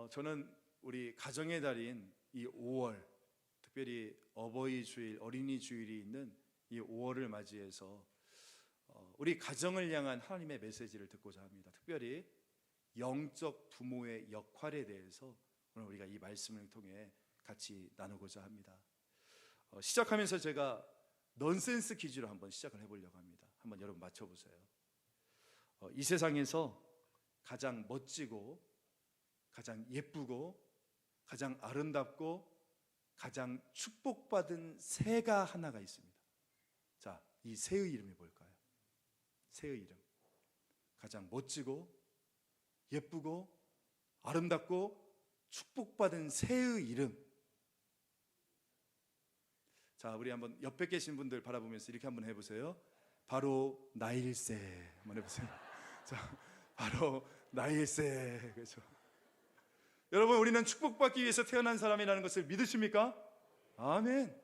저는 우리 가정의 달인 이 5월, 특별히 어버이 주일, 어린이 주일이 있는 이 5월을 맞이해서 우리 가정을 향한 하나님의 메시지를 듣고자 합니다. 특별히 영적 부모의 역할에 대해서 오늘 우리가 이 말씀을 통해 같이 나누고자 합니다. 시작하면서 제가 넌센스 퀴즈로 한번 시작을 해보려고 합니다. 한번 여러분 맞춰보세요. 이 세상에서 가장 멋지고 가장 예쁘고 가장 아름답고 가장 축복받은 새가 하나가 있습니다. 자, 이 새의 이름이 뭘까요? 새의 이름. 가장 멋지고 예쁘고 아름답고 축복받은 새의 이름. 자, 우리 한번 옆에 계신 분들 바라보면서 이렇게 한번 해보세요. 바로 나일새. 한번 해보세요. 자, 바로 나일새. 그렇죠? 여러분, 우리는 축복받기 위해서 태어난 사람이라는 것을 믿으십니까? 아멘.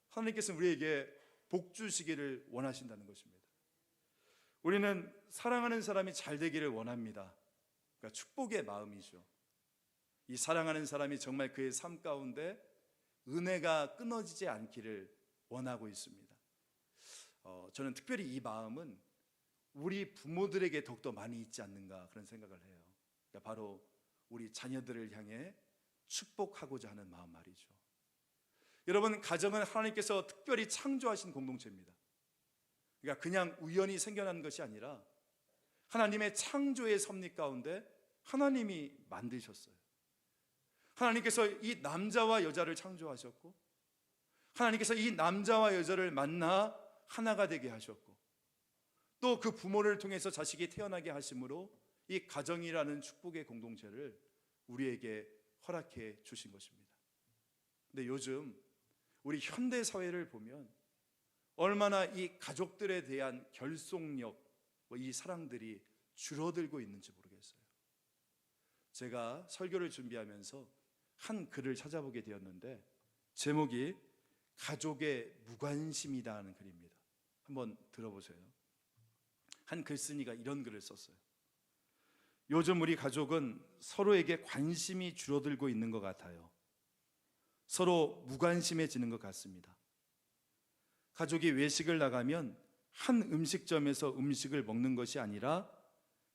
하나님께서는 우리에게 복 주시기를 원하신다는 것입니다. 우리는 사랑하는 사람이 잘 되기를 원합니다. 그러니까 축복의 마음이죠. 이 사랑하는 사람이 정말 그의 삶 가운데 은혜가 끊어지지 않기를 원하고 있습니다. 저는 특별히 이 마음은 우리 부모들에게 더욱더 많이 있지 않는가 그런 생각을 해요. 그러니까 바로 우리 자녀들을 향해 축복하고자 하는 마음 말이죠. 여러분, 가정은 하나님께서 특별히 창조하신 공동체입니다. 그러니까 그냥 우연히 생겨난 것이 아니라 하나님의 창조의 섭리 가운데 하나님이 만드셨어요. 하나님께서 이 남자와 여자를 창조하셨고, 하나님께서 이 남자와 여자를 만나 하나가 되게 하셨고, 또 그 부모를 통해서 자식이 태어나게 하심으로 이 가정이라는 축복의 공동체를 우리에게 허락해 주신 것입니다. 근데 요즘 우리 현대 사회를 보면 얼마나 이 가족들에 대한 결속력, 이 사랑들이 줄어들고 있는지 모르겠어요. 제가 설교를 준비하면서 한 글을 찾아보게 되었는데 제목이 가족의 무관심이다는 글입니다. 한번 들어보세요. 한 글쓴이가 이런 글을 썼어요. 요즘 우리 가족은 서로에게 관심이 줄어들고 있는 것 같아요. 서로 무관심해지는 것 같습니다. 가족이 외식을 나가면 한 음식점에서 음식을 먹는 것이 아니라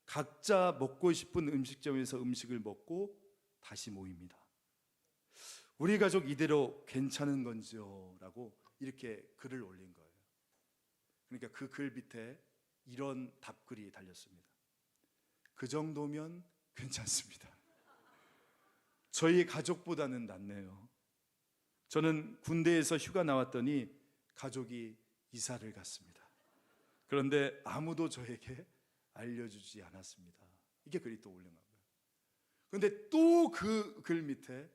각자 먹고 싶은 음식점에서 음식을 먹고 다시 모입니다. 우리 가족 이대로 괜찮은 건지요? 라고 이렇게 글을 올린 거예요. 그러니까 그 글 밑에 이런 답글이 달렸습니다. 그 정도면 괜찮습니다. 저희 가족보다는 낫네요. 저는 군대에서 휴가 나왔더니 가족이 이사를 갔습니다. 그런데 아무도 저에게 알려주지 않았습니다. 이게 글이 또 올린 거예요. 그런데 또 그 글 밑에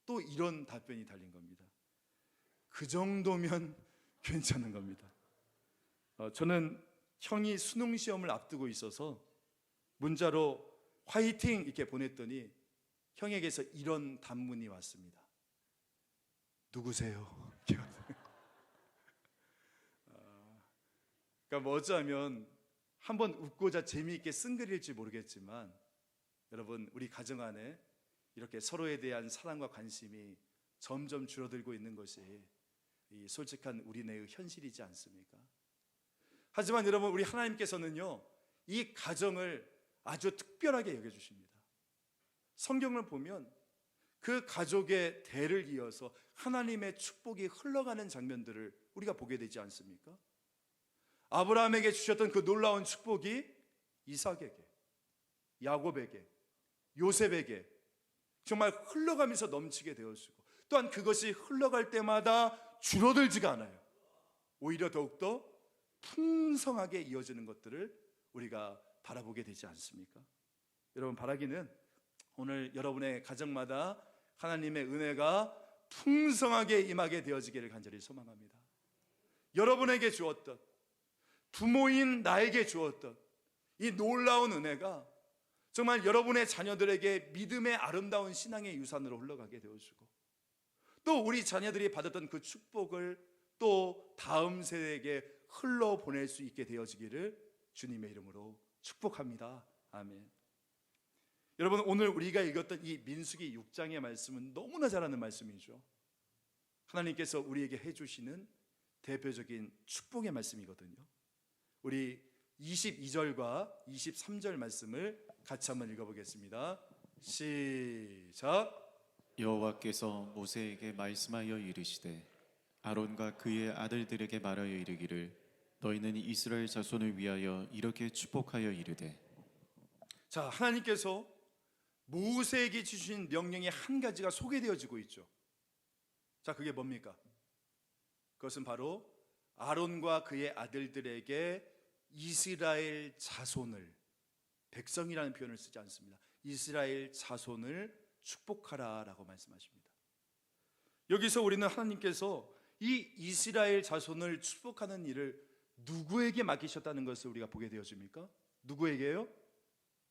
또 이런 답변이 달린 겁니다. 그 정도면 괜찮은 겁니다. 저는 형이 수능 시험을 앞두고 있어서 문자로 화이팅 이렇게 보냈더니 형에게서 이런 단문이 왔습니다. 누구세요? 그러니까 뭐 어쩌면 한번 웃고자 재미있게 쓴 글일지 모르겠지만 여러분, 우리 가정 안에 이렇게 서로에 대한 사랑과 관심이 점점 줄어들고 있는 것이 이 솔직한 우리네의 현실이지 않습니까? 하지만 여러분, 우리 하나님께서는요, 이 가정을 아주 특별하게 여겨주십니다. 성경을 보면 그 가족의 대를 이어서 하나님의 축복이 흘러가는 장면들을 우리가 보게 되지 않습니까? 아브라함에게 주셨던 그 놀라운 축복이 이삭에게, 야곱에게, 요셉에게 정말 흘러가면서 넘치게 되었고, 또한 그것이 흘러갈 때마다 줄어들지가 않아요. 오히려 더욱더 풍성하게 이어지는 것들을 우리가 바라보게 되지 않습니까? 여러분, 바라기는 오늘 여러분의 가정마다 하나님의 은혜가 풍성하게 임하게 되어지기를 간절히 소망합니다. 여러분에게 주었던, 부모인 나에게 주었던 이 놀라운 은혜가 정말 여러분의 자녀들에게 믿음의 아름다운 신앙의 유산으로 흘러가게 되어주고, 또 우리 자녀들이 받았던 그 축복을 또 다음 세대에게 흘러보낼 수 있게 되어지기를 주님의 이름으로 축복합니다. 아멘. 여러분, 오늘 우리가 읽었던 이 민수기 6장의 말씀은 너무나 잘 아는 말씀이죠. 하나님께서 우리에게 해주시는 대표적인 축복의 말씀이거든요. 우리 22절과 23절 말씀을 같이 한번 읽어보겠습니다. 시작. 여호와께서 모세에게 말씀하여 이르시되 아론과 그의 아들들에게 말하여 이르기를 너희는 이스라엘 자손을 위하여 이렇게 축복하여 이르되. 자, 하나님께서 모세에게 주신 명령의 한 가지가 소개되어지고 있죠. 자, 그게 뭡니까? 그것은 바로 아론과 그의 아들들에게 이스라엘 자손을, 백성이라는 표현을 쓰지 않습니다. 이스라엘 자손을 축복하라라고 말씀하십니다. 여기서 우리는 하나님께서 이 이스라엘 자손을 축복하는 일을 누구에게 맡기셨다는 것을 우리가 보게 되어집니까? 누구에게요?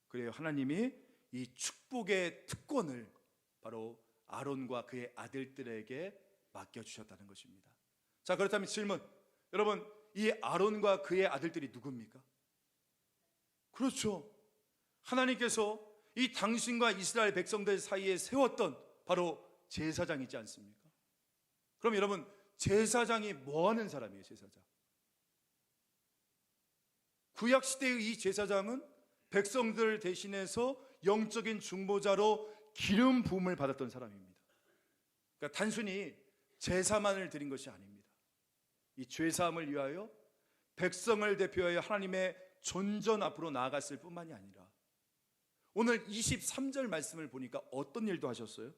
그래요, 하나님이 이 축복의 특권을 바로 아론과 그의 아들들에게 맡겨주셨다는 것입니다. 자, 그렇다면 질문, 여러분, 이 아론과 그의 아들들이 누굽니까? 그렇죠, 하나님께서 이 당신과 이스라엘 백성들 사이에 세웠던 바로 제사장이지 않습니까? 그럼 여러분, 제사장이 뭐 하는 사람이에요? 제사장, 구약시대의 이 제사장은 백성들 대신해서 영적인 중보자로 기름 부음을 받았던 사람입니다. 그러니까 단순히 제사만을 드린 것이 아닙니다. 이 죄사함을 위하여 백성을 대표하여 하나님의 존전 앞으로 나아갔을 뿐만이 아니라 오늘 23절 말씀을 보니까 어떤 일도 하셨어요?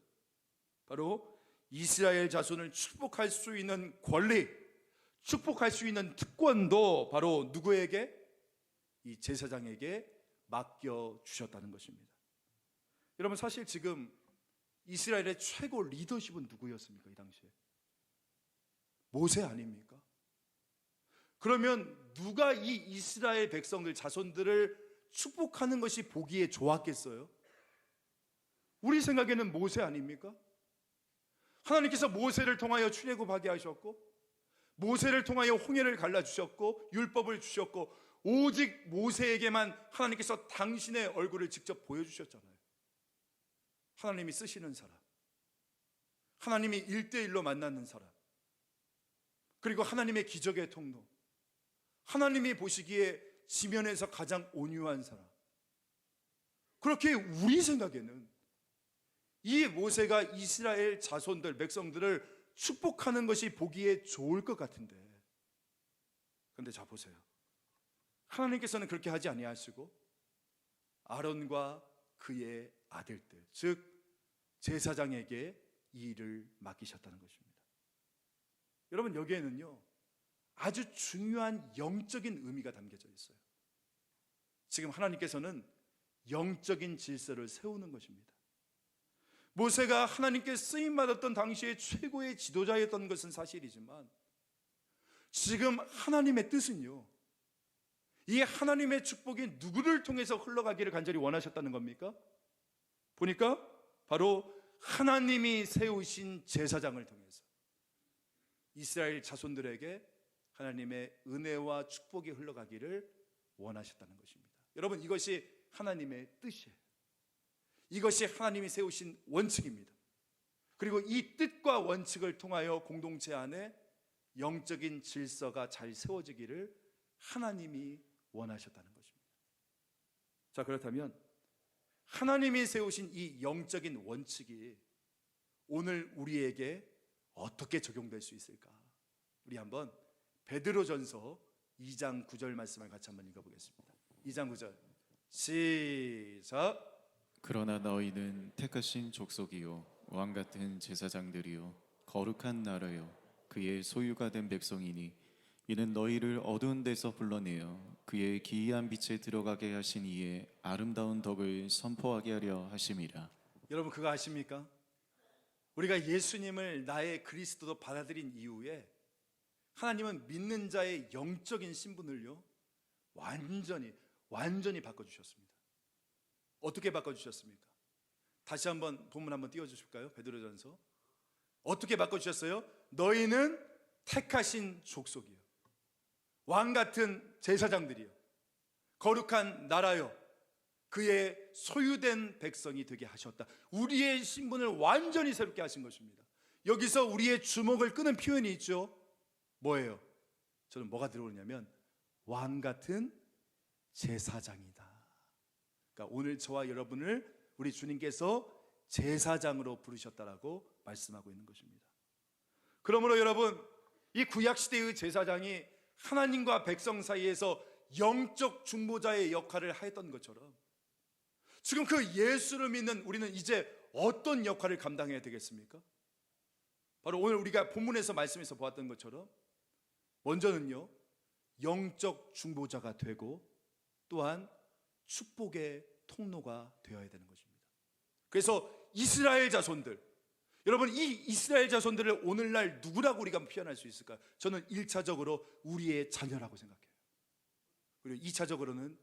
바로 이스라엘 자손을 축복할 수 있는 권리, 축복할 수 있는 특권도 바로 누구에게? 이 제사장에게 맡겨주셨다는 것입니다. 여러분, 사실 지금 이스라엘의 최고 리더십은 누구였습니까? 이 당시에 모세 아닙니까? 그러면 누가 이 이스라엘 백성들 자손들을 축복하는 것이 보기에 좋았겠어요? 우리 생각에는 모세 아닙니까? 하나님께서 모세를 통하여 출애굽하게 하셨고, 모세를 통하여 홍해를 갈라주셨고, 율법을 주셨고, 오직 모세에게만 하나님께서 당신의 얼굴을 직접 보여주셨잖아요. 하나님이 쓰시는 사람, 하나님이 1대1로 만나는 사람, 그리고 하나님의 기적의 통로, 하나님이 보시기에 지면에서 가장 온유한 사람. 그렇게 우리 생각에는 이 모세가 이스라엘 자손들, 백성들을 축복하는 것이 보기에 좋을 것 같은데, 그런데 자 보세요, 하나님께서는 그렇게 하지 아니하시고 아론과 그의 아들들, 즉 제사장에게 이 일을 맡기셨다는 것입니다. 여러분, 여기에는요 아주 중요한 영적인 의미가 담겨져 있어요. 지금 하나님께서는 영적인 질서를 세우는 것입니다. 모세가 하나님께 쓰임받았던 당시의 최고의 지도자였던 것은 사실이지만, 지금 하나님의 뜻은요, 이 하나님의 축복이 누구를 통해서 흘러가기를 간절히 원하셨다는 겁니까? 보니까 바로 하나님이 세우신 제사장을 통해서 이스라엘 자손들에게 하나님의 은혜와 축복이 흘러가기를 원하셨다는 것입니다. 여러분, 이것이 하나님의 뜻이에요. 이것이 하나님이 세우신 원칙입니다. 그리고 이 뜻과 원칙을 통하여 공동체 안에 영적인 질서가 잘 세워지기를 하나님이 원하셨다는 것입니다. 자, 그렇다면 하나님이 세우신 이 영적인 원칙이 오늘 우리에게 어떻게 적용될 수 있을까? 우리 한번 베드로전서 2장 9절 말씀을 같이 한번 읽어보겠습니다. 2장 9절 시작. 그러나 너희는 택하신 족속이요 왕같은 제사장들이요 거룩한 나라요 그의 소유가 된 백성이니 이는 너희를 어두운 데서 불러내어 그의 기이한 빛에 들어가게 하신 이의 아름다운 덕을 선포하게 하려 하심이라. 여러분, 그거 아십니까? 우리가 예수님을 나의 그리스도로 받아들인 이후에 하나님은 믿는 자의 영적인 신분을요 완전히 바꿔주셨습니다. 어떻게 바꿔주셨습니까? 다시 한번 본문 한번 띄워주실까요? 베드로전서 어떻게 바꿔주셨어요? 너희는 택하신 족속이요 왕같은 제사장들이요 거룩한 나라요 그의 소유된 백성이 되게 하셨다. 우리의 신분을 완전히 새롭게 하신 것입니다. 여기서 우리의 주목을 끄는 표현이 있죠. 뭐예요? 저는 뭐가 들어오냐면 왕 같은 제사장이다. 그러니까 오늘 저와 여러분을 우리 주님께서 제사장으로 부르셨다라고 말씀하고 있는 것입니다. 그러므로 여러분, 이 구약시대의 제사장이 하나님과 백성 사이에서 영적 중보자의 역할을 하였던 것처럼 지금 그 예수를 믿는 우리는 이제 어떤 역할을 감당해야 되겠습니까? 바로 오늘 우리가 본문에서 말씀에서 보았던 것처럼 먼저는요, 영적 중보자가 되고 또한 축복의 통로가 되어야 되는 것입니다. 그래서 이스라엘 자손들, 여러분, 이 이스라엘 자손들을 오늘날 누구라고 우리가 표현할 수 있을까요? 저는 1차적으로 우리의 자녀라고 생각해요. 그리고 2차적으로는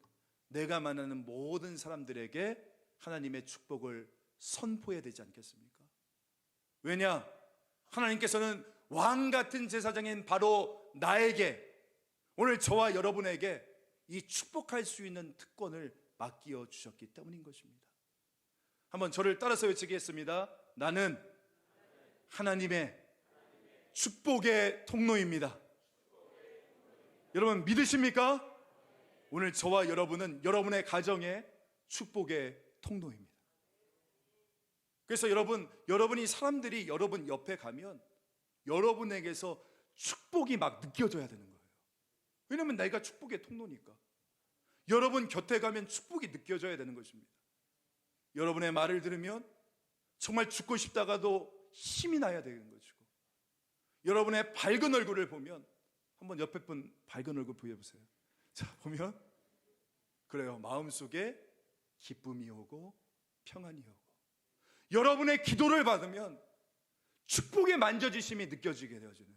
내가 만나는 모든 사람들에게 하나님의 축복을 선포해야 되지 않겠습니까? 왜냐? 하나님께서는 왕 같은 제사장인 바로 나에게, 오늘 저와 여러분에게 이 축복할 수 있는 특권을 맡겨 주셨기 때문인 것입니다. 한번 저를 따라서 외치겠습니다. 나는 하나님의 축복의 통로입니다. 여러분 믿으십니까? 오늘 저와 여러분은 여러분의 가정의 축복의 통로입니다. 그래서 여러분이 사람들이 여러분 옆에 가면 여러분에게서 축복이 막 느껴져야 되는 거예요. 왜냐하면 내가 축복의 통로니까. 여러분 곁에 가면 축복이 느껴져야 되는 것입니다. 여러분의 말을 들으면 정말 죽고 싶다가도 힘이 나야 되는 것이고, 여러분의 밝은 얼굴을 보면, 한번 옆에 분 밝은 얼굴 보여보세요. 자, 보면 그래요, 마음속에 기쁨이 오고 평안이 오고, 여러분의 기도를 받으면 축복의 만져지심이 느껴지게 되어지는,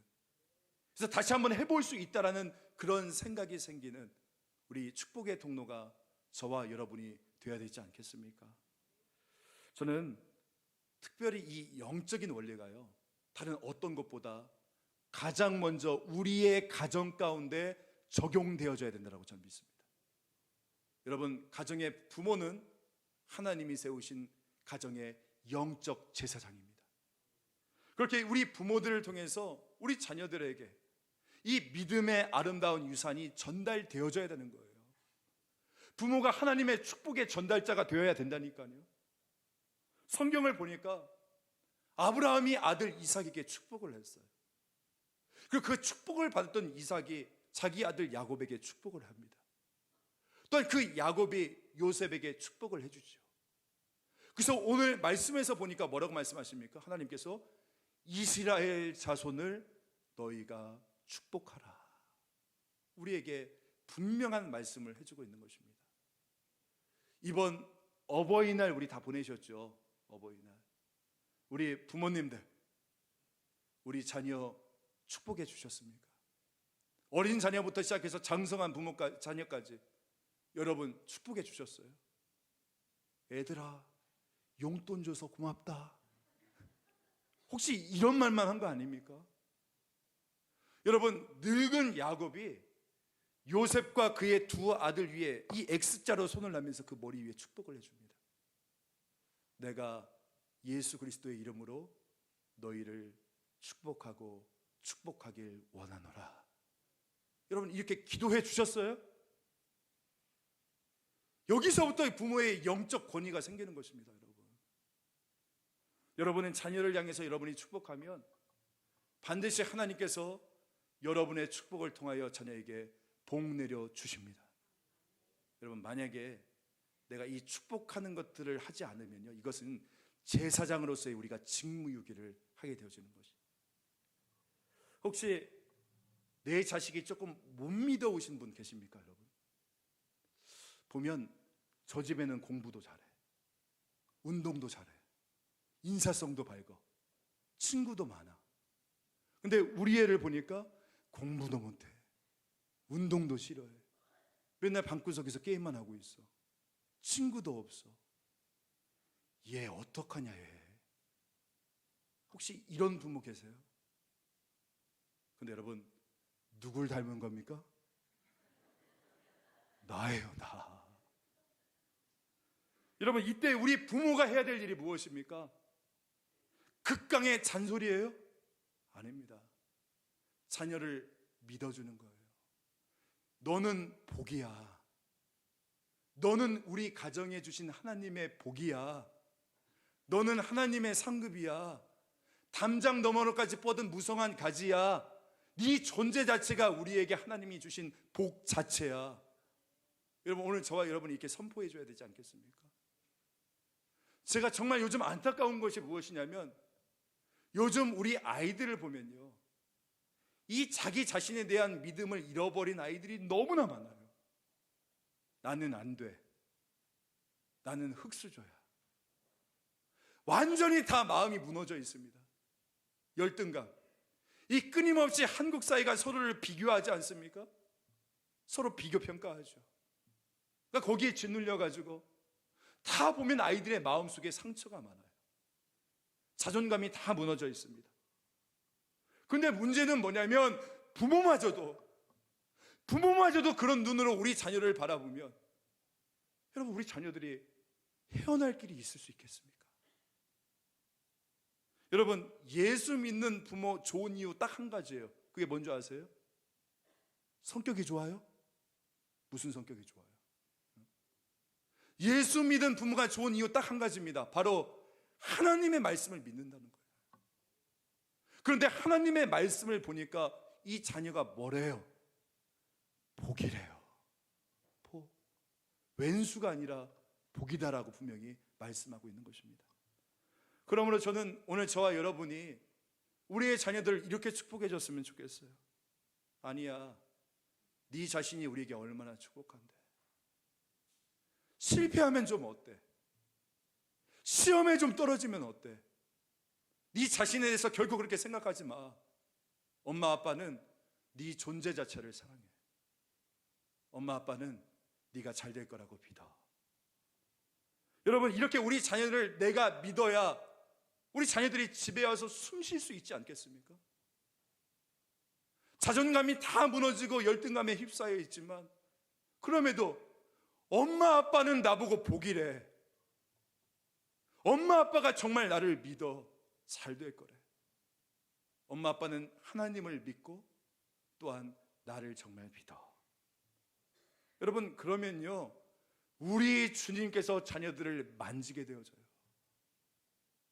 그래서 다시 한번 해볼 수 있다라는 그런 생각이 생기는 우리 축복의 통로가 저와 여러분이 되어야 되지 않겠습니까? 저는 특별히 이 영적인 원리가요, 다른 어떤 것보다 가장 먼저 우리의 가정 가운데 적용되어져야 된다고 저는 믿습니다. 여러분, 가정의 부모는 하나님이 세우신 가정의 영적 제사장입니다. 그렇게 우리 부모들을 통해서 우리 자녀들에게 이 믿음의 아름다운 유산이 전달되어져야 되는 거예요. 부모가 하나님의 축복의 전달자가 되어야 된다니까요. 성경을 보니까 아브라함이 아들 이삭에게 축복을 했어요. 그리고 그 축복을 받았던 이삭이 자기 아들 야곱에게 축복을 합니다. 또한 그 야곱이 요셉에게 축복을 해주죠. 그래서 오늘 말씀에서 보니까 뭐라고 말씀하십니까? 하나님께서 이스라엘 자손을 너희가 축복하라. 우리에게 분명한 말씀을 해주고 있는 것입니다. 이번 어버이날 우리 다 보내셨죠? 어버이날. 우리 부모님들, 우리 자녀 축복해 주셨습니까? 어린 자녀부터 시작해서 장성한 자녀까지 여러분 축복해 주셨어요? 애들아, 용돈 줘서 고맙다. 혹시 이런 말만 한 거 아닙니까? 여러분, 늙은 야곱이 요셉과 그의 두 아들 위에 이 X자로 손을 내면서 그 머리 위에 축복을 해줍니다. 내가 예수 그리스도의 이름으로 너희를 축복하고 축복하길 원하노라. 여러분, 이렇게 기도해 주셨어요? 여기서부터 부모의 영적 권위가 생기는 것입니다. 여러분은 자녀를 향해서 여러분이 축복하면 반드시 하나님께서 여러분의 축복을 통하여 자녀에게 복 내려 주십니다. 여러분, 만약에 내가 이 축복하는 것들을 하지 않으면요, 이것은 제사장으로서의 우리가 직무유기를 하게 되어지는 것이. 혹시 내 자식이 조금 못 믿어오신 분 계십니까, 여러분? 보면 저 집에는 공부도 잘해, 운동도 잘해, 인사성도 밝어, 친구도 많아. 근데 우리 애를 보니까 공부도 못해, 운동도 싫어해, 맨날 방구석에서 게임만 하고 있어, 친구도 없어. 얘 어떡하냐 얘. 혹시 이런 부모 계세요? 근데 여러분, 누굴 닮은 겁니까? 나예요, 나. 여러분, 이때 우리 부모가 해야 될 일이 무엇입니까? 극강의 잔소리예요? 아닙니다. 자녀를 믿어주는 거예요. 너는 복이야. 너는 우리 가정에 주신 하나님의 복이야. 너는 하나님의 상급이야. 담장 너머로까지 뻗은 무성한 가지야. 네 존재 자체가 우리에게 하나님이 주신 복 자체야. 여러분, 오늘 저와 여러분이 이렇게 선포해 줘야 되지 않겠습니까? 제가 정말 요즘 안타까운 것이 무엇이냐면, 요즘 우리 아이들을 보면요, 이 자기 자신에 대한 믿음을 잃어버린 아이들이 너무나 많아요. 나는 안 돼. 나는 흙수저야. 완전히 다 마음이 무너져 있습니다. 열등감. 이 끊임없이 한국 사회가 서로를 비교하지 않습니까? 서로 비교 평가하죠. 그러니까 거기에 짓눌려 가지고 다 보면 아이들의 마음속에 상처가 많아요. 자존감이 다 무너져 있습니다. 근데 문제는 뭐냐면, 부모마저도 그런 눈으로 우리 자녀를 바라보면, 여러분, 우리 자녀들이 헤어날 길이 있을 수 있겠습니까? 여러분, 예수 믿는 부모 좋은 이유 딱 한 가지예요. 그게 뭔지 아세요? 성격이 좋아요? 무슨 성격이 좋아요? 예수 믿은 부모가 좋은 이유 딱 한 가지입니다. 바로 하나님의 말씀을 믿는다는 거예요. 그런데 하나님의 말씀을 보니까 이 자녀가 뭐래요? 복이래요. 복. 왼수가 아니라 복이다라고 분명히 말씀하고 있는 것입니다. 그러므로 저는 오늘 저와 여러분이 우리의 자녀들을 이렇게 축복해 줬으면 좋겠어요. 아니야, 네 자신이 우리에게 얼마나 축복한데. 실패하면 좀 어때? 시험에 좀 떨어지면 어때? 네 자신에 대해서 결코 그렇게 생각하지 마. 엄마 아빠는 네 존재 자체를 사랑해. 엄마 아빠는 네가 잘 될 거라고 믿어. 여러분, 이렇게 우리 자녀를 내가 믿어야 우리 자녀들이 집에 와서 숨 쉴 수 있지 않겠습니까? 자존감이 다 무너지고 열등감에 휩싸여 있지만, 그럼에도 엄마 아빠는 나보고 복이래. 엄마 아빠가 정말 나를 믿어. 잘 될 거래. 엄마 아빠는 하나님을 믿고 또한 나를 정말 믿어. 여러분, 그러면요, 우리 주님께서 자녀들을 만지게 되어져요.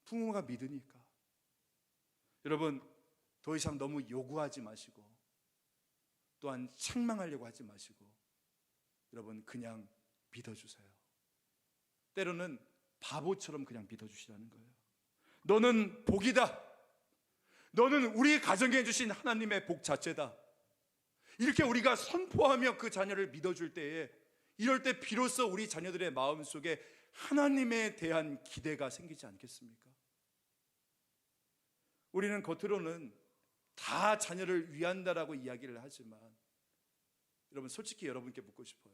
부모가 믿으니까. 여러분, 더 이상 너무 요구하지 마시고 또한 책망하려고 하지 마시고, 여러분, 그냥 믿어주세요. 때로는 바보처럼 그냥 믿어주시라는 거예요. 너는 복이다. 너는 우리 가정에 주신 하나님의 복 자체다. 이렇게 우리가 선포하며 그 자녀를 믿어줄 때에, 이럴 때 비로소 우리 자녀들의 마음속에 하나님에 대한 기대가 생기지 않겠습니까? 우리는 겉으로는 다 자녀를 위한다라고 이야기를 하지만, 여러분, 솔직히 여러분께 묻고 싶어요.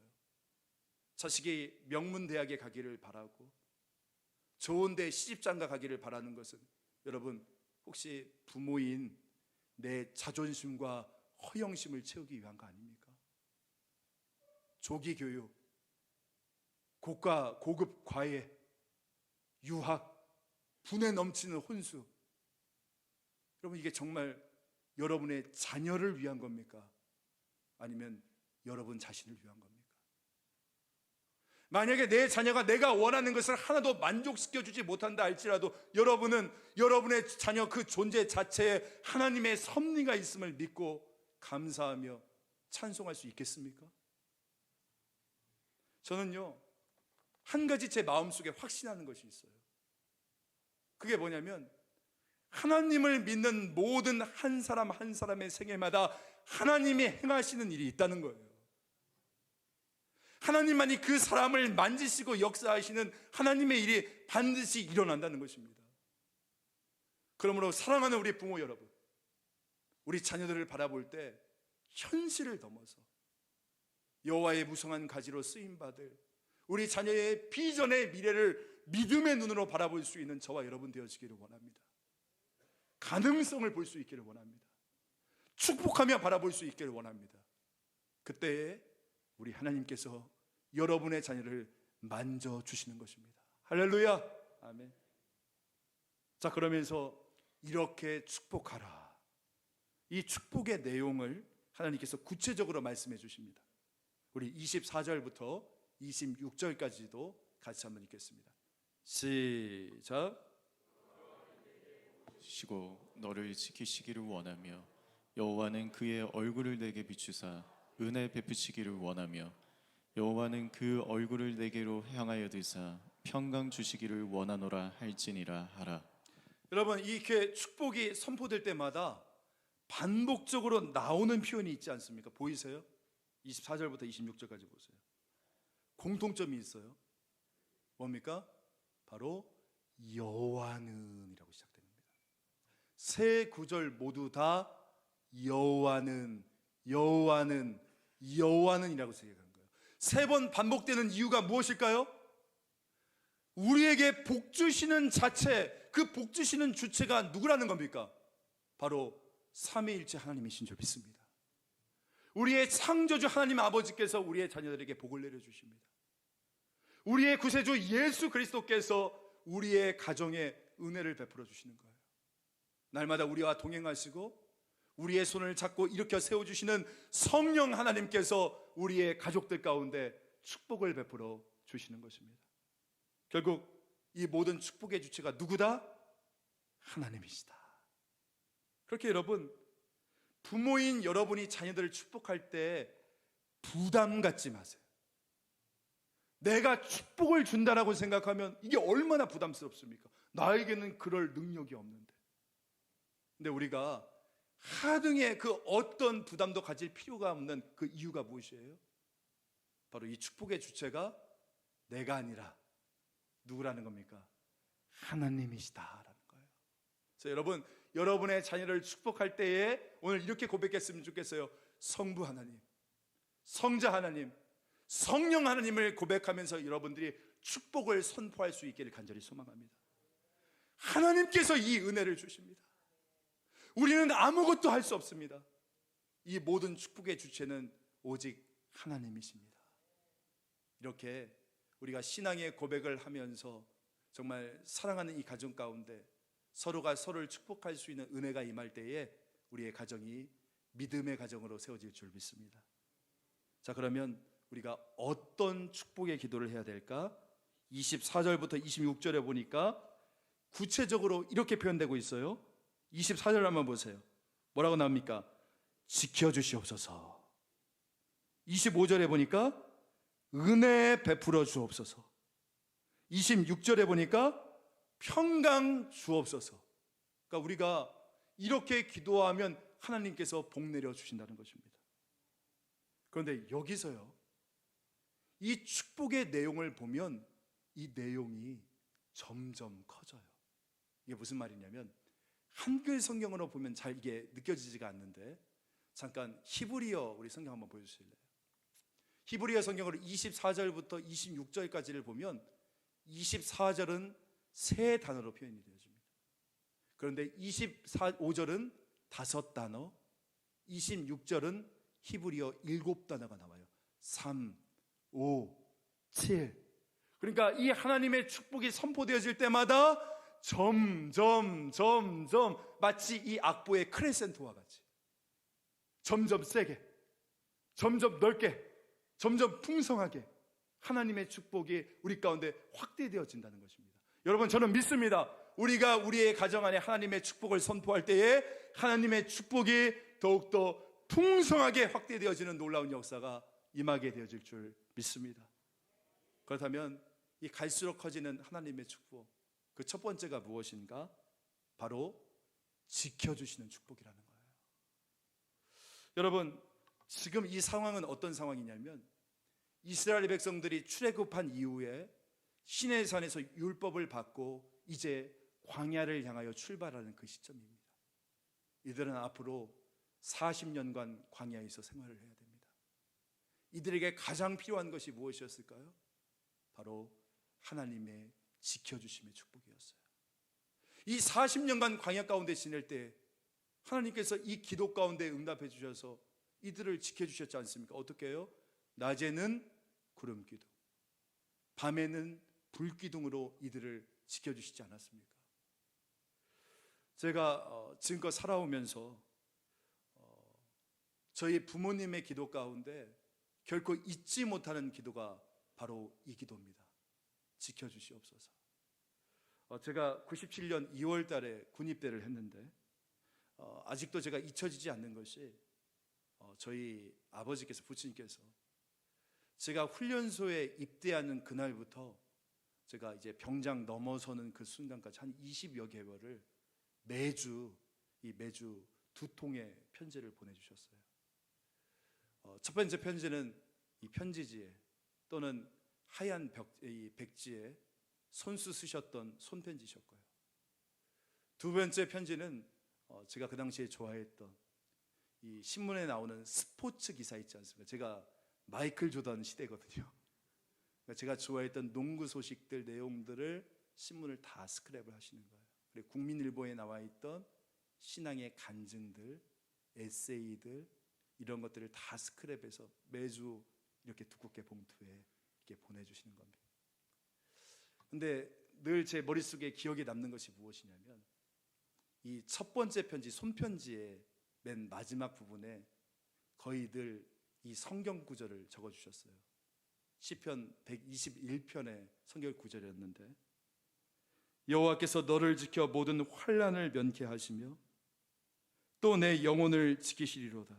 자식이 명문대학에 가기를 바라고 좋은 데 시집장가 가기를 바라는 것은, 여러분, 혹시 부모인 내 자존심과 허영심을 채우기 위한 거 아닙니까? 조기 교육, 고가 고급 과외, 유학, 분에 넘치는 혼수, 여러분, 이게 정말 여러분의 자녀를 위한 겁니까? 아니면 여러분 자신을 위한 겁니까? 만약에 내 자녀가 내가 원하는 것을 하나도 만족시켜주지 못한다 할지라도, 여러분은 여러분의 자녀 그 존재 자체에 하나님의 섭리가 있음을 믿고 감사하며 찬송할 수 있겠습니까? 저는요, 한 가지 제 마음속에 확신하는 것이 있어요. 그게 뭐냐면, 하나님을 믿는 모든 한 사람 한 사람의 생애마다 하나님이 행하시는 일이 있다는 거예요. 하나님만이 그 사람을 만지시고 역사하시는 하나님의 일이 반드시 일어난다는 것입니다. 그러므로 사랑하는 우리 부모 여러분, 우리 자녀들을 바라볼 때 현실을 넘어서 여호와의 무성한 가지로 쓰임받을 우리 자녀의 비전의 미래를 믿음의 눈으로 바라볼 수 있는 저와 여러분 되어지기를 원합니다. 가능성을 볼 수 있기를 원합니다. 축복하며 바라볼 수 있기를 원합니다. 그때에 우리 하나님께서 여러분의 자녀를 만져주시는 것입니다. 할렐루야. 아멘. 자, 그러면서 이렇게 축복하라. 이 축복의 내용을 하나님께서 구체적으로 말씀해 주십니다. 우리 24절부터 26절까지도 같이 한번 읽겠습니다. 시작. 시고 너를 지키시기를 원하며 여호와는 그의 얼굴을 내게 비추사 은혜 베푸시기를 원하며 여호와는 그 얼굴을 내게로 향하여 드사 평강 주시기를 원하노라 할지니라 하라. 여러분, 이렇게 축복이 선포될 때마다 반복적으로 나오는 표현이 있지 않습니까? 보이세요? 24절부터 26절까지 보세요. 공통점이 있어요. 뭡니까? 바로 여호와는 이라고 시작됩니다. 세 구절 모두 다 여호와는 여호와는 여호와는 이라고 시작한 거예요. 세 번 반복되는 이유가 무엇일까요? 우리에게 복 주시는 자체, 그 복 주시는 주체가 누구라는 겁니까? 바로 삼위일체 하나님이신 줄 믿습니다. 우리의 창조주 하나님 아버지께서 우리의 자녀들에게 복을 내려주십니다. 우리의 구세주 예수 그리스도께서 우리의 가정에 은혜를 베풀어 주시는 거예요. 날마다 우리와 동행하시고 우리의 손을 잡고 일으켜 세워주시는 성령 하나님께서 우리의 가족들 가운데 축복을 베풀어 주시는 것입니다. 결국 이 모든 축복의 주체가 누구다? 하나님이시다. 그렇게 여러분, 부모인 여러분이 자녀들을 축복할 때 부담 갖지 마세요. 내가 축복을 준다라고 생각하면 이게 얼마나 부담스럽습니까? 나에게는 그럴 능력이 없는데. 근데 우리가 하등의 그 어떤 부담도 가질 필요가 없는 그 이유가 무엇이에요? 바로 이 축복의 주체가 내가 아니라 누구라는 겁니까? 하나님이시다라는 거예요. 그래서 여러분, 여러분의 자녀를 축복할 때에 오늘 이렇게 고백했으면 좋겠어요. 성부 하나님, 성자 하나님, 성령 하나님을 고백하면서 여러분들이 축복을 선포할 수 있기를 간절히 소망합니다. 하나님께서 이 은혜를 주십니다. 우리는 아무것도 할 수 없습니다. 이 모든 축복의 주체는 오직 하나님이십니다. 이렇게 우리가 신앙의 고백을 하면서 정말 사랑하는 이 가정 가운데 서로가 서로를 축복할 수 있는 은혜가 임할 때에 우리의 가정이 믿음의 가정으로 세워질 줄 믿습니다. 자, 그러면 우리가 어떤 축복의 기도를 해야 될까? 24절부터 26절에 보니까 구체적으로 이렇게 표현되고 있어요. 24절 한번 보세요. 뭐라고 나옵니까? 지켜주시옵소서. 25절에 보니까 은혜 베풀어 주옵소서. 26절에 보니까 평강 주옵소서. 그러니까 우리가 이렇게 기도하면 하나님께서 복 내려 주신다는 것입니다. 그런데 여기서요, 이 축복의 내용을 보면 이 내용이 점점 커져요. 이게 무슨 말이냐면 한글 성경으로 보면 잘 이게 느껴지지가 않는데 잠깐 히브리어 우리 성경 한번 보여주실래요? 히브리어 성경으로 24절부터 26절까지를 보면 24절은 세 단어로 표현이 되어집니다. 그런데 25절은 5단어, 26절은 히브리어 7단어가 나와요. 3, 5, 7. 그러니까 이 하나님의 축복이 선포되어질 때마다 점점 마치 이 악보의 크레센토와 같이 점점 세게, 점점 넓게, 점점 풍성하게 하나님의 축복이 우리 가운데 확대되어진다는 것입니다. 여러분, 저는 믿습니다. 우리가 우리의 가정 안에 하나님의 축복을 선포할 때에 하나님의 축복이 더욱더 풍성하게 확대되어지는 놀라운 역사가 임하게 되어질 줄 믿습니다. 그렇다면 이 갈수록 커지는 하나님의 축복, 그 첫 번째가 무엇인가? 바로 지켜주시는 축복이라는 거예요. 여러분, 지금 이 상황은 어떤 상황이냐면 이스라엘 백성들이 출애굽한 이후에 시내산에서 율법을 받고 이제 광야를 향하여 출발하는 그 시점입니다. 이들은 앞으로 40년간 광야에서 생활을 해야 됩니다. 이들에게 가장 필요한 것이 무엇이었을까요? 바로 하나님의 지켜주심의 축복이었어요. 이 40년간 광야 가운데 지낼 때 하나님께서 이 기도 가운데 응답해 주셔서 이들을 지켜주셨지 않습니까? 어떻게 해요? 낮에는 구름 기둥, 밤에는 불기둥으로 이들을 지켜주시지 않았습니까? 제가 지금껏 살아오면서 저희 부모님의 기도 가운데 결코 잊지 못하는 기도가 바로 이 기도입니다. 지켜주시옵소서. 제가 97년 2월 달에 군입대를 했는데 아직도 제가 잊혀지지 않는 것이 저희 아버지께서, 부친께서 제가 훈련소에 입대하는 그날부터 제가 이제 병장 넘어서는 그 순간까지 한 20여 개월을 매주 두 통의 편지를 보내주셨어요. 첫 번째 편지는 이 편지지에 또는 하얀 이 백지에 손수 쓰셨던 손편지셨고요. 두 번째 편지는 제가 그 당시에 좋아했던 이 신문에 나오는 스포츠 기사 있지 않습니까? 제가 마이클 조던 시대거든요. 그러니까 제가 좋아했던 농구 소식들 내용들을 신문을 다 스크랩을 하시는 거예요. 그리고 국민일보에 나와 있던 신앙의 간증들, 에세이들 이런 것들을 다 스크랩해서 매주 이렇게 두껍게 봉투에 이렇게 보내주시는 겁니다. 근데 늘 제 머릿속에 기억에 남는 것이 무엇이냐면 이 첫 번째 편지, 손편지의 맨 마지막 부분에 거의 늘 이 성경 구절을 적어주셨어요. 시편 121편의 성경 구절이었는데, 여호와께서 너를 지켜 모든 환난을 면케 하시며 또 내 영혼을 지키시리로다.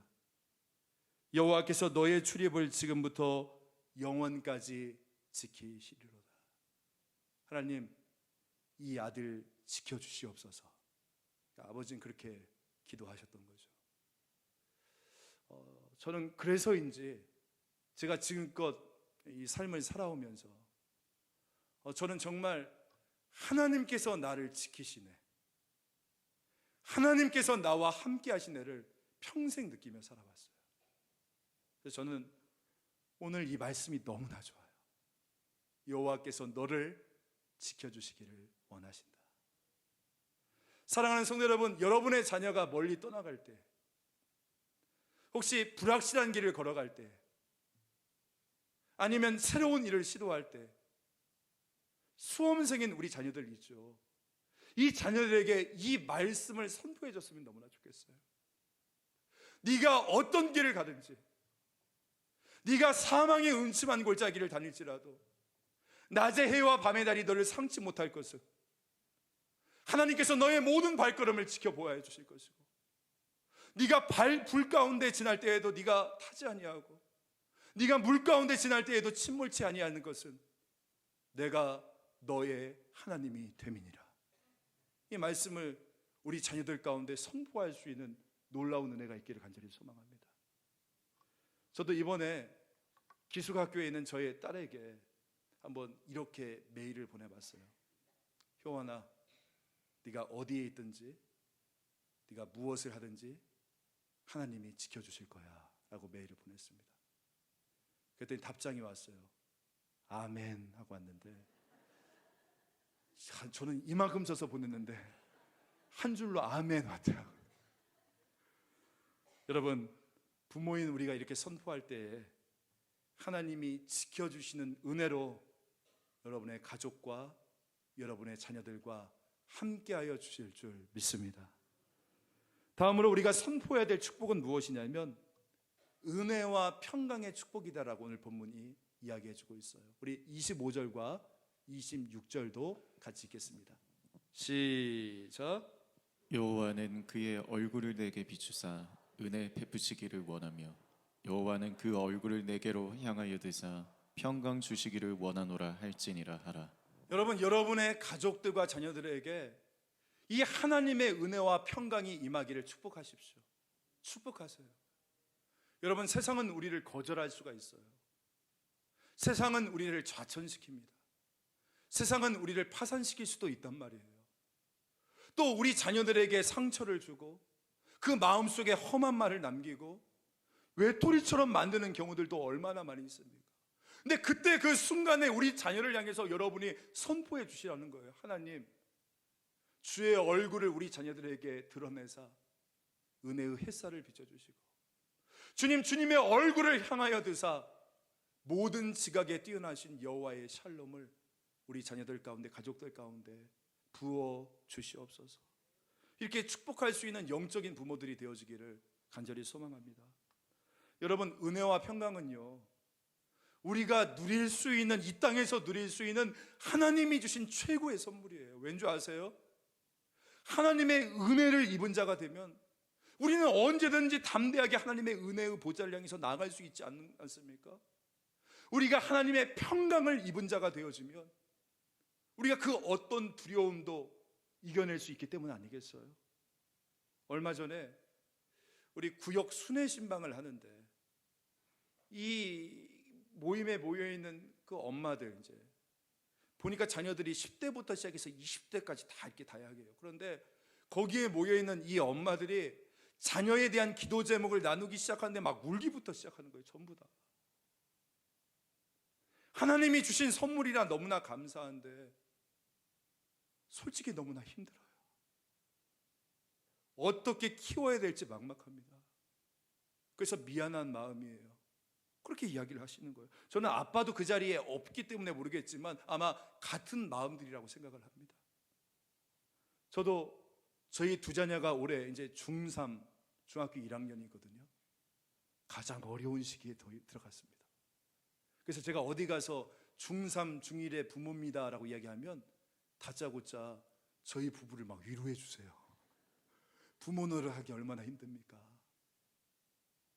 여호와께서 너의 출입을 지금부터 영원까지 지키시리로다. 하나님, 이 아들 지켜주시옵소서. 아버지는 그렇게 기도하셨던 거죠. 저는 그래서인지 제가 지금껏 이 삶을 살아오면서 저는 정말 하나님께서 나를 지키시네, 하나님께서 나와 함께 하시네를 평생 느끼며 살아왔어요. 그래서 저는 오늘 이 말씀이 너무나 좋아요. 여호와께서 너를 지켜주시기를 원하신다. 사랑하는 성도 여러분, 여러분의 자녀가 멀리 떠나갈 때, 혹시 불확실한 길을 걸어갈 때, 아니면 새로운 일을 시도할 때 수험생인 우리 자녀들 있죠. 이 자녀들에게 이 말씀을 선포해 줬으면 너무나 좋겠어요. 네가 어떤 길을 가든지, 네가 사망의 음침한 골짜기를 다닐지라도 낮의 해와 밤의 달이 너를 상치 못할 것을 하나님께서 너의 모든 발걸음을 지켜보아야 주실 것이고, 네가 불 가운데 지날 때에도 네가 타지 아니하고 네가 물 가운데 지날 때에도 침몰치 아니하는 것은 내가 너의 하나님이 됨이니라. 이 말씀을 우리 자녀들 가운데 선포할 수 있는 놀라운 은혜가 있기를 간절히 소망합니다. 저도 이번에 기숙학교에 있는 저의 딸에게 한번 이렇게 메일을 보내봤어요. 효원아, 네가 어디에 있든지 네가 무엇을 하든지 하나님이 지켜주실 거야 라고 메일을 보냈습니다. 그랬더니 답장이 왔어요. 아멘 하고 왔는데, 저는 이만큼 써서 보냈는데 한 줄로 아멘 왔더라고요. 여러분, 부모인 우리가 이렇게 선포할 때에 하나님이 지켜주시는 은혜로 여러분의 가족과 여러분의 자녀들과 함께하여 주실 줄 믿습니다. 다음으로 우리가 선포해야 될 축복은 무엇이냐면 은혜와 평강의 축복이다라고 오늘 본문이 이야기해주고 있어요. 우리 25절과 26절도 같이 읽겠습니다. 시작. 여호와는 그의 얼굴을 내게 비추사 은혜 베푸시기를 원하며 여호와는 그 얼굴을 내게로 향하여 드사 평강 주시기를 원하노라 할지니라 하라. 여러분, 여러분의 가족들과 자녀들에게 이 하나님의 은혜와 평강이 임하기를 축복하십시오. 축복하세요. 여러분, 세상은 우리를 거절할 수가 있어요. 세상은 우리를 좌천시킵니다. 세상은 우리를 파산시킬 수도 있단 말이에요. 또 우리 자녀들에게 상처를 주고 그 마음속에 험한 말을 남기고 외톨이처럼 만드는 경우들도 얼마나 많이 있습니까? 근데 그때 그 순간에 우리 자녀를 향해서 여러분이 선포해 주시라는 거예요. 하나님, 주의 얼굴을 우리 자녀들에게 드러내사 은혜의 햇살을 비춰주시고, 주님, 주님의 얼굴을 향하여 드사 모든 지각에 뛰어나신 여호와의 샬롬을 우리 자녀들 가운데, 가족들 가운데 부어 주시옵소서. 이렇게 축복할 수 있는 영적인 부모들이 되어지기를 간절히 소망합니다. 여러분, 은혜와 평강은요, 우리가 누릴 수 있는, 이 땅에서 누릴 수 있는 하나님이 주신 최고의 선물이에요. 왠지 아세요? 하나님의 은혜를 입은 자가 되면 우리는 언제든지 담대하게 하나님의 은혜의 보좌를 향해서 나아갈 수 있지 않습니까? 우리가 하나님의 평강을 입은 자가 되어지면 우리가 그 어떤 두려움도 이겨낼 수 있기 때문 아니겠어요? 얼마 전에 우리 구역 순회신방을 하는데 이 모임에 모여있는 그 엄마들, 이제 보니까 자녀들이 10대부터 시작해서 20대까지 다 이렇게 다양해요. 그런데 거기에 모여있는 이 엄마들이 자녀에 대한 기도 제목을 나누기 시작하는데 막 울기부터 시작하는 거예요. 전부 다. 하나님이 주신 선물이라 너무나 감사한데 솔직히 너무나 힘들어요. 어떻게 키워야 될지 막막합니다. 그래서 미안한 마음이에요. 그렇게 이야기를 하시는 거예요. 저는 아빠도 그 자리에 없기 때문에 모르겠지만 아마 같은 마음들이라고 생각을 합니다. 저도 저희 두 자녀가 올해 이제 중3, 중학교 1학년이거든요. 가장 어려운 시기에 들어갔습니다. 그래서 제가 어디 가서 중3, 중1의 부모입니다라고 이야기하면 다짜고짜 저희 부부를 막 위로해 주세요. 부모 노릇하기 얼마나 힘듭니까?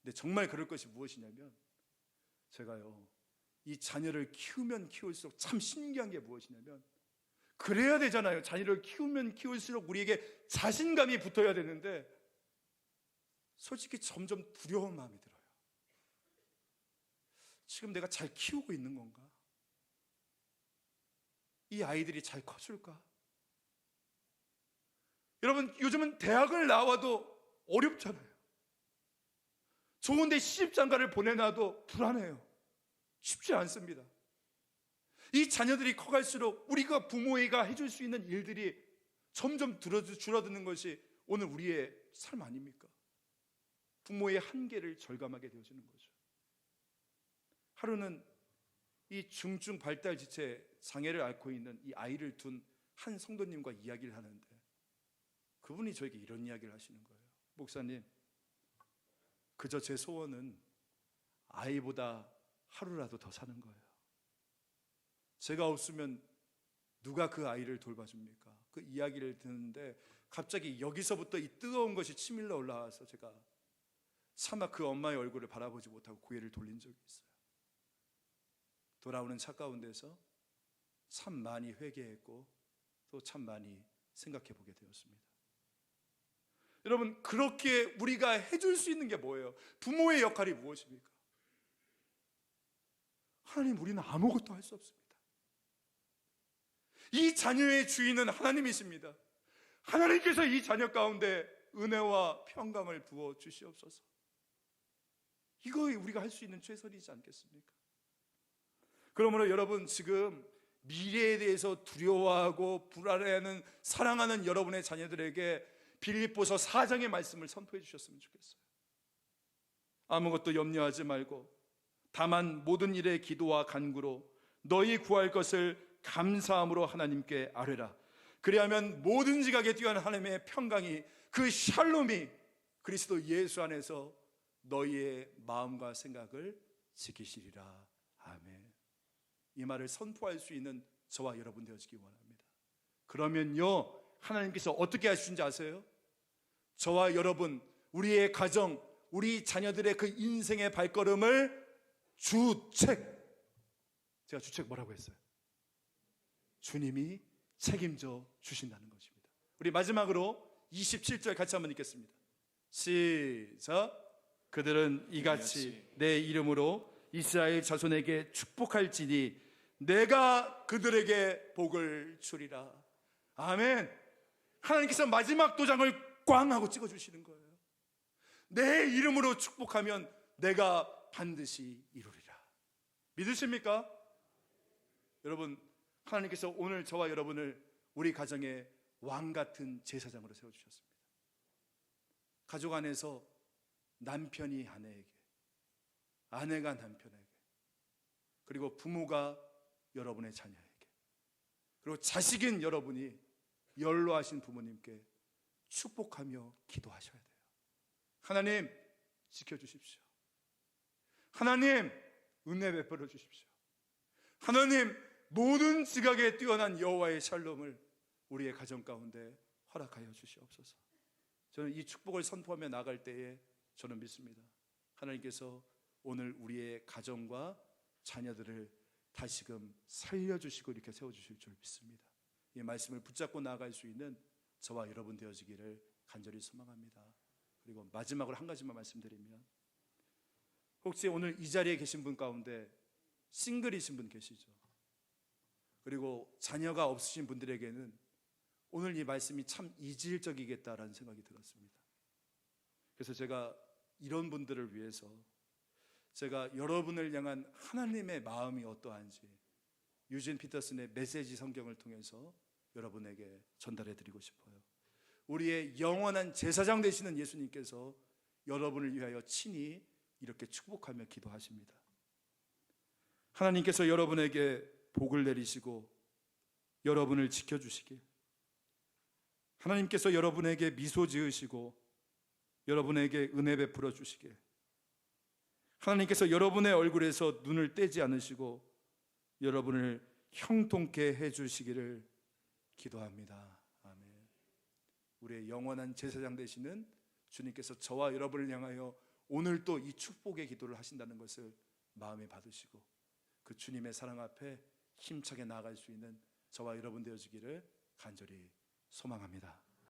근데 정말 그럴 것이 무엇이냐면, 제가요, 이 자녀를 키우면 키울수록 참 신기한 게 무엇이냐면, 그래야 되잖아요. 자녀를 키우면 키울수록 우리에게 자신감이 붙어야 되는데 솔직히 점점 두려운 마음이 들어요. 지금 내가 잘 키우고 있는 건가? 이 아이들이 잘 커줄까? 여러분, 요즘은 대학을 나와도 어렵잖아요. 좋은데 시집장가를 보내놔도 불안해요. 쉽지 않습니다. 이 자녀들이 커갈수록 우리가 부모가 해줄 수 있는 일들이 점점 줄어드는 것이 오늘 우리의 삶 아닙니까? 부모의 한계를 절감하게 되어지는 거죠. 하루는 이 중증 발달 지체 장애를 앓고 있는 이 아이를 둔 한 성도님과 이야기를 하는데 그분이 저에게 이런 이야기를 하시는 거예요. 목사님, 그저 제 소원은 아이보다 하루라도 더 사는 거예요. 제가 없으면 누가 그 아이를 돌봐줍니까? 그 이야기를 듣는데 갑자기 여기서부터 이 뜨거운 것이 치밀러 올라와서 제가 차마 그 엄마의 얼굴을 바라보지 못하고 고개를 돌린 적이 있어요. 돌아오는 차 가운데서 참 많이 회개했고 또 참 많이 생각해 보게 되었습니다. 여러분, 그렇게 우리가 해줄 수 있는 게 뭐예요? 부모의 역할이 무엇입니까? 하나님, 우리는 아무것도 할 수 없습니다. 이 자녀의 주인은 하나님이십니다. 하나님께서 이 자녀 가운데 은혜와 평강을 부어 주시옵소서. 이거 우리가 할 수 있는 최선이지 않겠습니까? 그러므로 여러분, 지금 미래에 대해서 두려워하고 불안해하는 사랑하는 여러분의 자녀들에게 빌립보서 4장의 말씀을 선포해 주셨으면 좋겠어요. 아무것도 염려하지 말고 다만 모든 일에 기도와 간구로 너희 구할 것을 감사함으로 하나님께 아뢰라. 그리하면 모든 지각에 뛰어난 하나님의 평강이, 그 샬롬이 그리스도 예수 안에서 너희의 마음과 생각을 지키시리라. 아멘. 이 말을 선포할 수 있는 저와 여러분 되어지기 원합니다. 그러면요, 하나님께서 어떻게 하시는지 아세요? 저와 여러분, 우리의 가정, 우리 자녀들의 그 인생의 발걸음을 제가 주책 뭐라고 했어요? 주님이 책임져 주신다는 것입니다. 우리 마지막으로 27절 같이 한번 읽겠습니다. 시작. 그들은 이같이 내 이름으로 이스라엘 자손에게 축복할지니 내가 그들에게 복을 주리라. 아멘. 하나님께서 마지막 도장을 꽝 하고 찍어주시는 거예요. 내 이름으로 축복하면 내가 반드시 이루리라. 믿으십니까? 여러분, 하나님께서 오늘 저와 여러분을 우리 가정의 왕 같은 제사장으로 세워주셨습니다. 가족 안에서 남편이 아내에게, 아내가 남편에게, 그리고 부모가 여러분의 자녀에게 그리고 자식인 여러분이 연로하신 부모님께 축복하며 기도하셔야 돼요. 하나님 지켜주십시오. 하나님 은혜 베풀어 주십시오. 하나님 모든 지각에 뛰어난 여호와의 샬롬을 우리의 가정 가운데 허락하여 주시옵소서. 저는 이 축복을 선포하며 나갈 때에 저는 믿습니다. 하나님께서 오늘 우리의 가정과 자녀들을 다시금 살려주시고 이렇게 세워주실 줄 믿습니다. 이 말씀을 붙잡고 나아갈 수 있는 저와 여러분 되어지기를 간절히 소망합니다. 그리고 마지막으로 한 가지만 말씀드리면, 혹시 오늘 이 자리에 계신 분 가운데 싱글이신 분 계시죠? 그리고 자녀가 없으신 분들에게는 오늘 이 말씀이 참 이질적이겠다라는 생각이 들었습니다. 그래서 제가 이런 분들을 위해서 제가 여러분을 향한 하나님의 마음이 어떠한지 유진 피터슨의 메시지 성경을 통해서 여러분에게 전달해 드리고 싶어요. 우리의 영원한 제사장 되시는 예수님께서 여러분을 위하여 친히 이렇게 축복하며 기도하십니다. 하나님께서 여러분에게 복을 내리시고 여러분을 지켜주시길, 하나님께서 여러분에게 미소 지으시고 여러분에게 은혜 베풀어 주시길, 하나님께서 여러분의 얼굴에서 눈을 떼지 않으시고 여러분을 형통케 해주시기를 기도합니다. 아멘. 우리의 영원한 제사장 되시는 주님께서 저와 여러분을 향하여 오늘 또 이 축복의 기도를 하신다는 것을 마음에 받으시고 그 주님의 사랑 앞에 힘차게 나아갈 수 있는 저와 여러분 되어지기를 간절히 소망합니다.